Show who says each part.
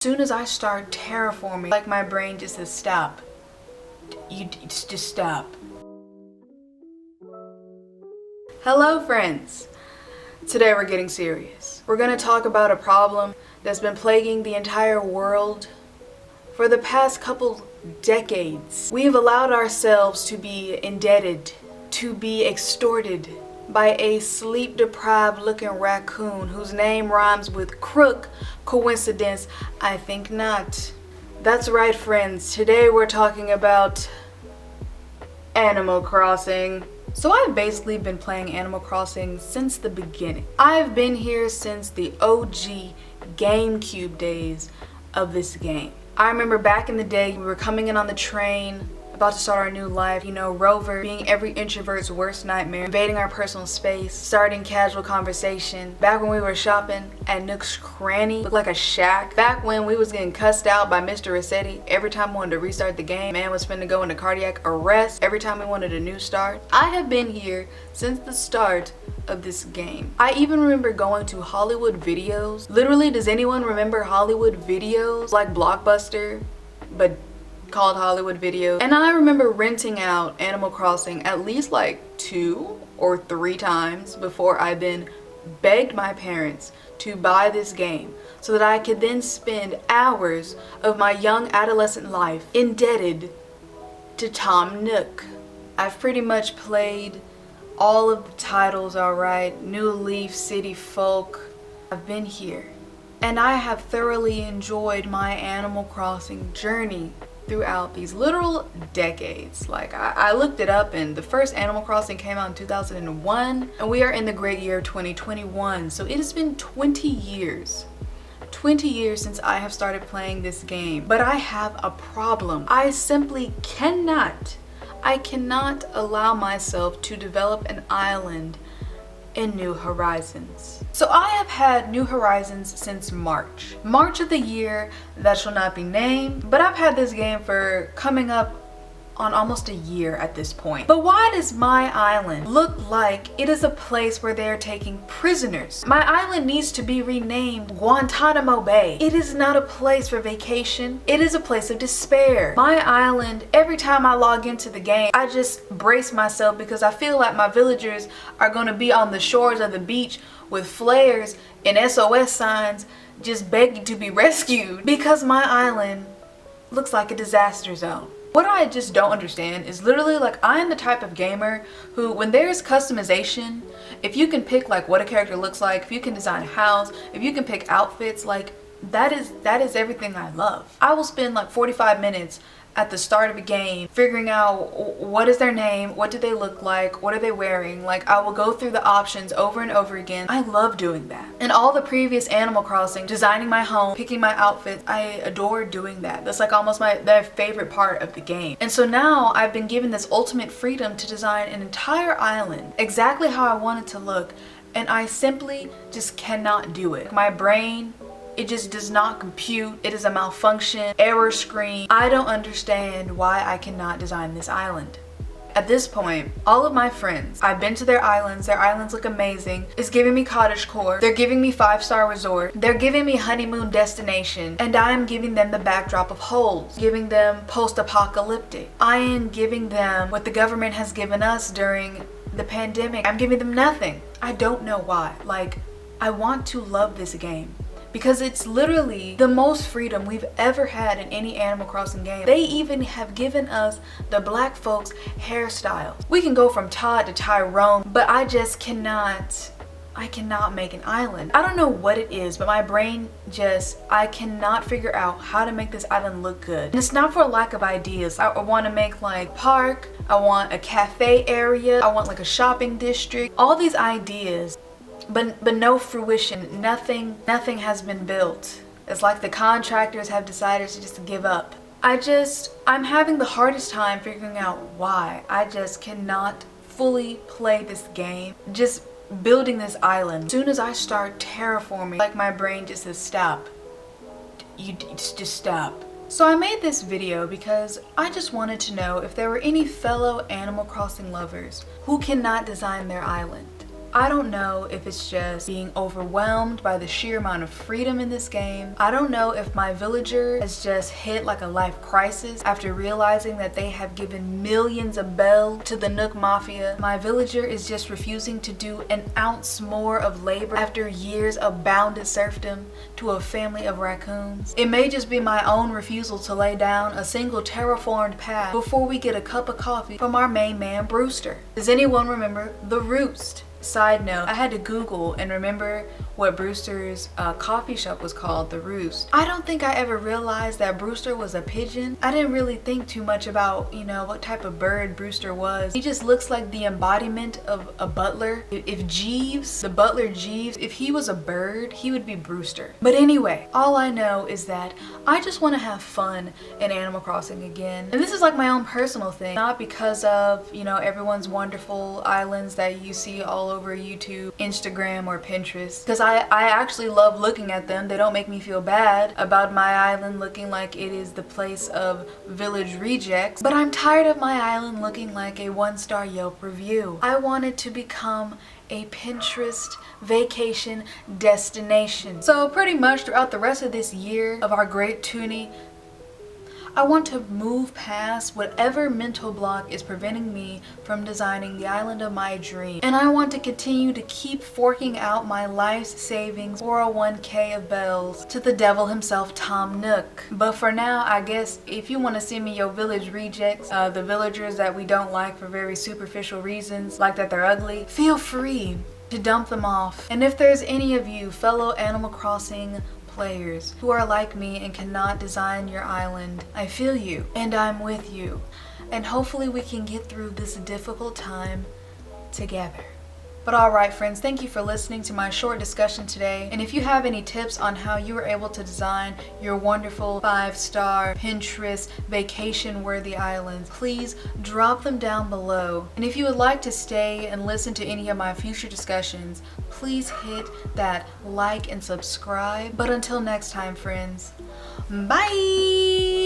Speaker 1: Soon as I start terraforming, like my brain just says stop. Just stop. Hello friends. Today we're getting serious. We're gonna talk about a problem that's been plaguing the entire world for the past couple decades. We've allowed ourselves to be indebted, to be extorted by a sleep-deprived looking raccoon whose name rhymes with crook. Coincidence? I think not. That's right, friends. Today we're talking about Animal Crossing. So I've basically been playing Animal Crossing since the beginning. I've been here since the OG GameCube days of this game. I remember back in the day, we were coming in on the train, about to start our new life, you know, Rover being every introvert's worst nightmare, invading our personal space, starting casual conversation. Back when we were shopping at Nook's Cranny, looked like a shack. Back when we was getting cussed out by Mr. Rossetti every time we wanted to restart the game. Man was finna go into cardiac arrest every time we wanted a new start. I have been here since the start of this game. I even remember going to Hollywood Videos. Literally, does anyone remember Hollywood Videos? Like Blockbuster, but called Hollywood Videos. And I remember renting out Animal Crossing at least like 2 or 3 times before I then begged my parents to buy this game so that I could then spend hours of my young adolescent life indebted to Tom Nook. I've pretty much played all of the titles, alright, New Leaf, City Folk. I've been here and I have thoroughly enjoyed my Animal Crossing journey throughout these literal decades. Like I looked it up and the first Animal Crossing came out in 2001 and we are in the great year of 2021. So it has been 20 years. 20 years since I have started playing this game. But I have a problem. I simply cannot allow myself to develop an island in New Horizons. So I have had New Horizons since March of the year that shall not be named, but I've had this game for coming up on almost a year at this point. But why does my island look like it is a place where they're taking prisoners? My island needs to be renamed Guantanamo Bay. It is not a place for vacation. It is a place of despair. My island, every time I log into the game, I just brace myself because I feel like my villagers are gonna be on the shores of the beach with flares and SOS signs just begging to be rescued because my island looks like a disaster zone. What I just don't understand is literally like I am the type of gamer who when there's customization, if you can pick like what a character looks like, if you can design a house, if you can pick outfits, like that is everything I love. I will spend like 45 minutes at the start of a game figuring out what is their name, what do they look like, what are they wearing. Like I will go through the options over and over again. I love doing that. And all the previous Animal Crossing, designing my home, picking my outfits, I adore doing that. That's like almost my favorite part of the game. And so now I've been given this ultimate freedom to design an entire island exactly how I want it to look, and I simply just cannot do it. My brain, it just does not compute. It is a malfunction, error screen. I don't understand why I cannot design this island. At this point, all of my friends, I've been to their islands look amazing. It's giving me cottagecore. They're giving me 5-star resort. They're giving me honeymoon destination. And I am giving them the backdrop of holes, giving them post-apocalyptic. I am giving them what the government has given us during the pandemic. I'm giving them nothing. I don't know why. Like, I want to love this game because it's literally the most freedom we've ever had in any Animal Crossing game. They even have given us the black folks hairstyles. We can go from Todd to Tyrone, but I just cannot make an island. I don't know what it is, but my brain I cannot figure out how to make this island look good. And it's not for lack of ideas. I want to make like park, I want a cafe area, I want like a shopping district, all these ideas. But no fruition. Nothing has been built. It's like the contractors have decided to just give up. I'm having the hardest time figuring out why. I just cannot fully play this game. Just building this island. As soon as I start terraforming, like my brain just says stop. Just stop. So I made this video because I just wanted to know if there were any fellow Animal Crossing lovers who cannot design their island. I don't know if it's just being overwhelmed by the sheer amount of freedom in this game. I don't know if my villager has just hit like a life crisis after realizing that they have given millions of bells to the Nook Mafia. My villager is just refusing to do an ounce more of labor after years of bounded serfdom to a family of raccoons. It may just be my own refusal to lay down a single terraformed path before we get a cup of coffee from our main man Brewster. Does anyone remember the Roost? Side note, I had to Google and remember what Brewster's coffee shop was called, the Roost. I don't think I ever realized that Brewster was a pigeon. I didn't really think too much about, what type of bird Brewster was. He just looks like the embodiment of a butler. If Jeeves, the butler Jeeves, if he was a bird, he would be Brewster. But anyway, all I know is that I just want to have fun in Animal Crossing again. And this is like my own personal thing, not because of, everyone's wonderful islands that you see all over YouTube, Instagram, or Pinterest, because I actually love looking at them. They don't make me feel bad about my island looking like it is the place of village rejects, but I'm tired of my island looking like a 1-star Yelp review. I want it to become a Pinterest vacation destination. So pretty much throughout the rest of this year of our great toonie, I want to move past whatever mental block is preventing me from designing the island of my dream. And I want to continue to keep forking out my life's savings 401k of bells to the devil himself, Tom Nook. But for now, I guess if you want to send me your village rejects, the villagers that we don't like for very superficial reasons, like that they're ugly, feel free to dump them off. And if there's any of you fellow Animal Crossing players who are like me and cannot design your island, I feel you and I'm with you, and hopefully we can get through this difficult time together. But alright friends, thank you for listening to my short discussion today, and if you have any tips on how you were able to design your wonderful 5-star Pinterest vacation worthy islands, please drop them down below. And if you would like to stay and listen to any of my future discussions, please hit that like and subscribe. But until next time friends, bye!